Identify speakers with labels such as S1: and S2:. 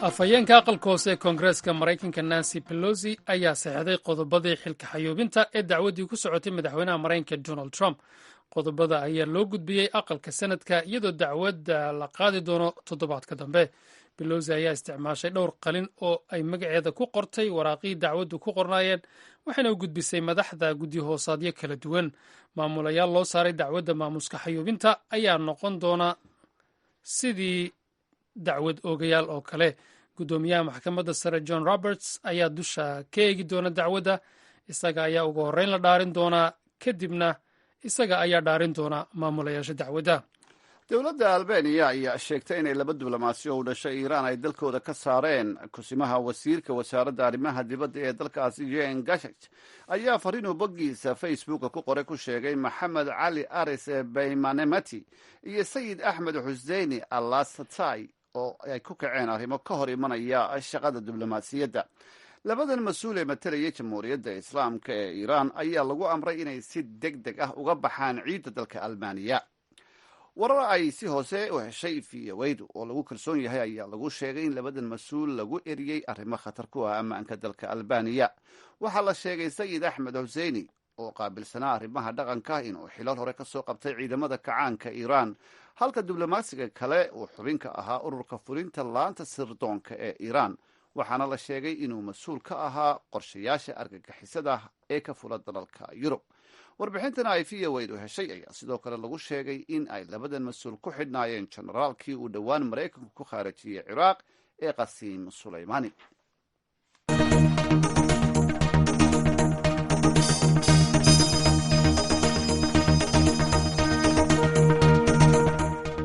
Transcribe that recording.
S1: afhayeenka aqalka hoose ee koongareeska maraykanka nancy pelosi ayaa saxeixday qodobadii xilka xayuubinta ee dacwaddii ku socotay madaxweynaha maraykanka donald trump. qodobada ayaa loo gudbiyey aqalka sanadka iyadoo dacwadda la qaadi doono toddobaadka dambe. pelosi ayaa isticmaashay dhowr qalin oo ay magaceeda ku qortay waraaqii dacwaddu ku qornaayeen, waxayna u gudbisay madaxda guddi-hoosaadyo kala duwan. maamulayaal loo saaray dacwadda maamuska xayuubinta ayaa noqon doona sidii dacwad oogayaal oo kale. guddoomiyaha maxkamadda sare john roberts ayaa dusha ka eegi doona dacwadda. isaga ayaa ugu horreyn la dhaarin doonaa, kadibna isaga ayaa dhaarin doona maamulayaasha dacwadda.
S2: dowladda albaniya ayaa sheegtay inay laba diblomaasi oo u dhashay iiraan ay dalkooda ka saareen. kusimaha wasiirka wasaaradda arrimaha dibadda ee dalkaasi jen gashaj ayaa fariinuu boggiisa facebooka ku qoray ku sheegay maxamed cali aris baymanemati iyo sayid axmed xuseini alasatay oo ay ku kaceen arrimo ka hor imanaya shaqada diblomaasiyadda. labadan mas-uul ee matalayay jamhuuriyadda islaamka ee iiraan ayaa lagu amray inay si deg deg ah uga baxaan ciidda dalka albaniya. warar ay si hoose u heshay viyaweydu oo lagu kalsoon yahay ayaa lagu sheegay in labadan mas-uul lagu eriyey arrimo khatar ku ah ammaanka dalka albaniya. waxaa la sheegay sayid axmed xuseini oo qaabilsanaa arrimaha dhaqanka inuu xilal hore ka soo qabtay ciidamada kacaanka iiraan, halka diblomaasiga kale uu xubin ka ahaa ururka fulinta laanta sirdoonka ee iiraan, waxaana la sheegay inuu mas-uul ka ahaa qorshayaasha argagixisada ee ka fula dalalka yurub. warbixintana ay viyaweydu heshay ayaa sidoo kale lagu sheegay in ay labadan mas-uul ku xidhnaayeen generaalkii uu dhowaan maraykanku ku khaarajiyey ciraaq ee qasiim sulaymaani.